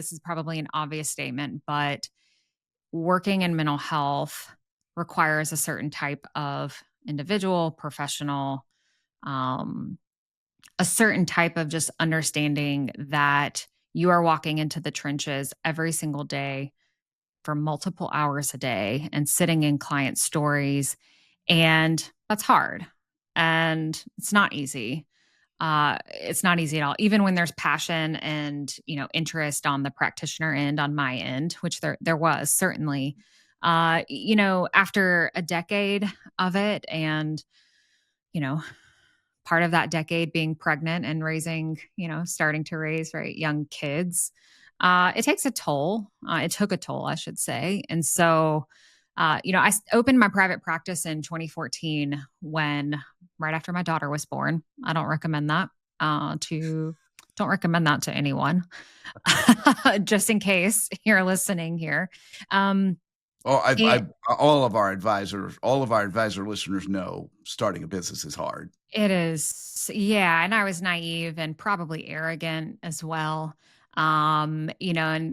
this is probably an obvious statement, but working in mental health requires a certain type of individual, professional, um, a certain type of just understanding that you are walking into the trenches every single day for multiple hours a day and sitting in client stories. And that's hard. And it's not easy. It's not easy at all. Even when there's passion and, interest on the practitioner end, on my end, which there was certainly, after a decade of it and, you know, part of that decade being pregnant and raising, starting to raise right young kids, it takes a toll. It took a toll, I should say. And so, opened my private practice in 2014 when right after my daughter was born. I don't recommend that don't recommend that to anyone, just in case you're listening here. Um, Oh, it, all of our advisor listeners know starting a business is hard. it is, yeah. And I was naive and probably arrogant as well. And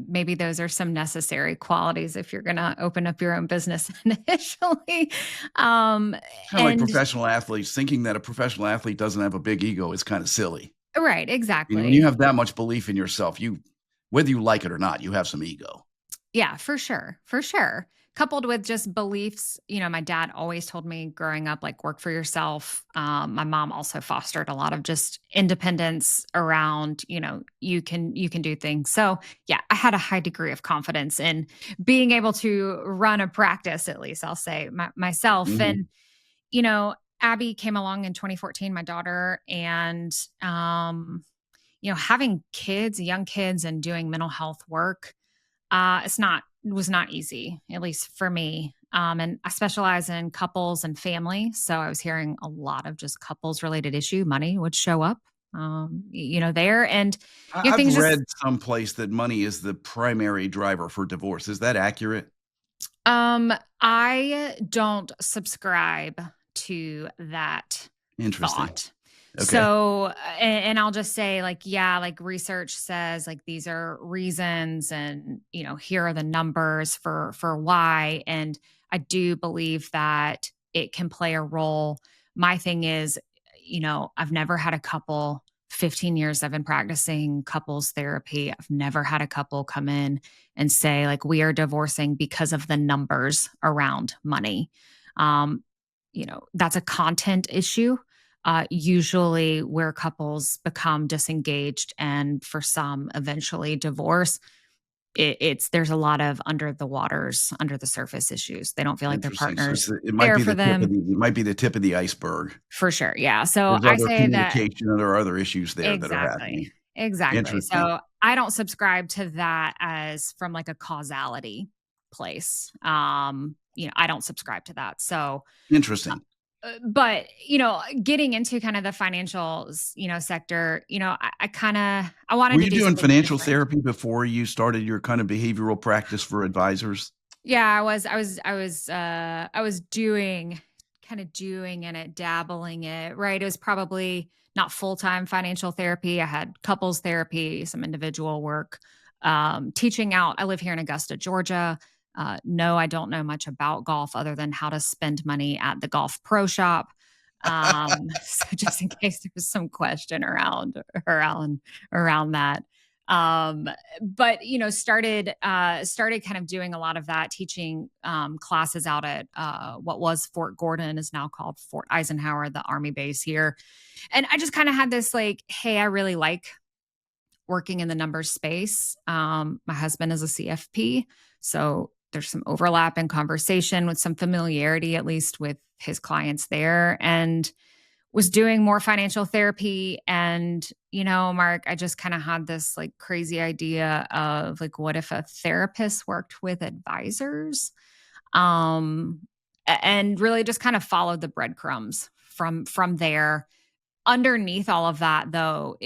maybe those are some necessary qualities if you're going to open up your own business initially. Um, Kind of like and professional athletes thinking that a professional athlete doesn't have a big ego is kind of silly. right, When you exactly. have that much belief in yourself, whether you like it or not, you have some ego. Yeah, for sure. For sure. Coupled with just beliefs, my dad always told me growing up, like, work for yourself. My mom also fostered a lot of just independence around, you can do things. So yeah, I had a high degree of confidence in being able to run a practice, at least I'll say myself. Mhm. And, Abby came along in 2014, my daughter, and, having kids, young kids and doing mental health work, was not easy, at least for me. And I specialize in couples and family. So I was hearing a lot of just couples related issue. Money would show up, there. And, I've things just, read someplace that money is the primary driver for divorce. Is that accurate? I don't subscribe to that Interesting. thought. Okay. So, and I'll just say, like, yeah, like research says, like, these are reasons, and here are the numbers for why. And I do believe that it can play a role. My thing is, I've never had a couple. 15 years I've been practicing couples therapy. I've never had a couple come in and say, like, we are divorcing because of the numbers around money. Um, that's a content issue, usually where couples become disengaged and for some eventually divorce. There's a lot of under the waters, under the surface issues. They don't feel like their Interesting. So partner's it might there be for them. the tip of the iceberg. For sure. Yeah. So There's I other say that. communication, there are other issues there that are Exactly. happening. Exactly. Interesting. So I don't subscribe to that as from like a causality place. I don't subscribe to that. So, Interesting. but getting into kind of the financial, sector, I wanted Were to you do doing something financial different. therapy before you started your kind of behavioral practice for advisors? Yeah, I was doing kind of doing in it, dabbling it, right? It was probably not full-time financial therapy. I had couples therapy, some individual work, teaching out. I live here in Augusta, Georgia. No, I don't know much about golf other than how to spend money at the golf pro shop. So just in case there was some question around that. Um, but started kind of doing a lot of that, teaching classes out at what was Fort Gordon, is now called Fort Eisenhower, the Army base here. And I just kind of had this, like, hey, I really like working in the numbers space. My husband is a CFP, so there's some overlap in conversation with some familiarity, at least with his clients there, and was doing more financial therapy. And, Mark, I just kind of had this like crazy idea of, like, what if a therapist worked with advisors? Um, and really just kind of followed the breadcrumbs from there. Underneath all of that, though,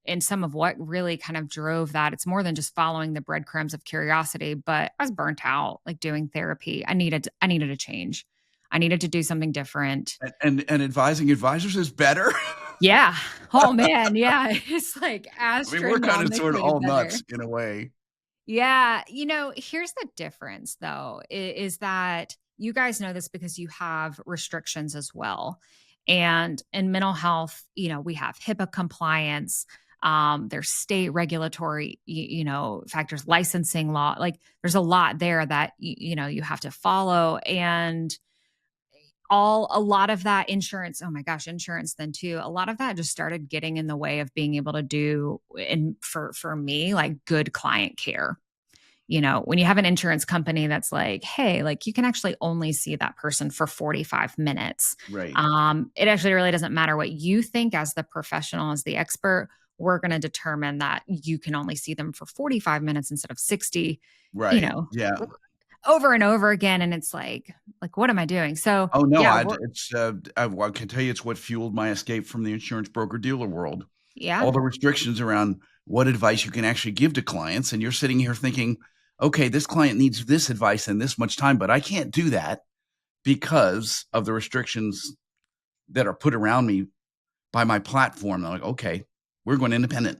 and some of what really kind of drove that, it's more than just following the breadcrumbs of curiosity, but I was burnt out, like, doing therapy. I needed a change. I needed to do something different. And advising advisors is better? Yeah. Oh, man, yeah, it's, like, I mean, we're kinda sort of astronomically all better. nuts in a way. Yeah, here's the difference though, is that you guys know this because you have restrictions as well. And in mental health, we have HIPAA compliance, there's state regulatory, factors, licensing law. Like there's a lot there that you have to follow. And a lot of that insurance, oh my gosh, insurance then too. A lot of that just started getting in the way of being able to do and for me, like good client care. When you have an insurance company that's like, hey, like you can actually only see that person for 45 minutes. Right. It actually really doesn't matter what you think as the professional, as the expert. We're going to determine that you can only see them for 45 minutes instead of 60, you Right. know, Yeah. over and over again. And it's like, what am I doing? So Oh, no, yeah, I it's, I can tell you it's what fueled my escape from the insurance broker-dealer world. yeah, All the restrictions around what advice you can actually give to clients, and you're sitting here thinking, "Okay, this client needs this advice in this much time, but I can't do that because of the restrictions that are put around me by my platform." They're like, "Okay, we're going independent,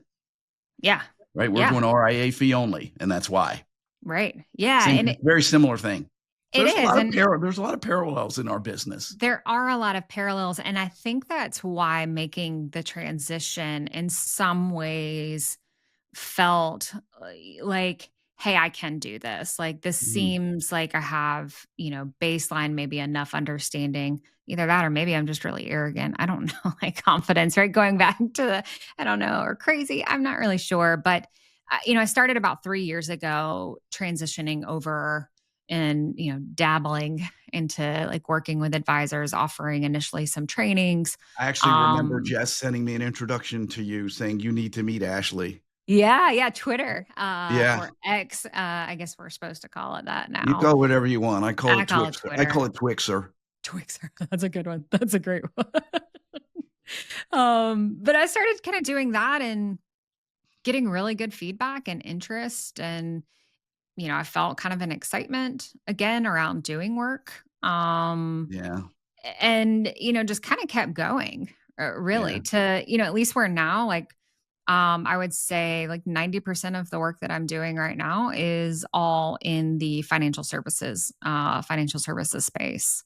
yeah, right? We're yeah, going RIA fee only, and that's why." right. Yeah. Same And very similar thing. So it is. And there's a lot of parallels in our business. there are a lot of parallels, and I think that's why making the transition in some ways felt like, "Hey, I can do this." Like, this Mhm. seems like I have, baseline, maybe enough understanding. Either that or maybe I'm just really arrogant. I don't know, like confidence, right? Going back to I don't know, or crazy. I'm not really sure. But, I started about 3 years ago transitioning over and, dabbling into like working with advisors, offering initially some trainings. I actually remember Um, Jess sending me an introduction to you saying, "You need to meet Ashley." Yeah, yeah, Twitter, Yeah. or X, I guess we're supposed to call it that You now. call it whatever you want. I call I it call it Twixer. I call Twitter. it Twixer. Twixer, that's a good one. That's a great one. But I started kinda doing that and getting really good feedback and interest, and, I felt kind of an excitement again around doing work, Yeah, and, just kinda kept going, yeah. really to, at least where now, like, I would say like 90% of the work that I'm doing right now is all in the financial services space.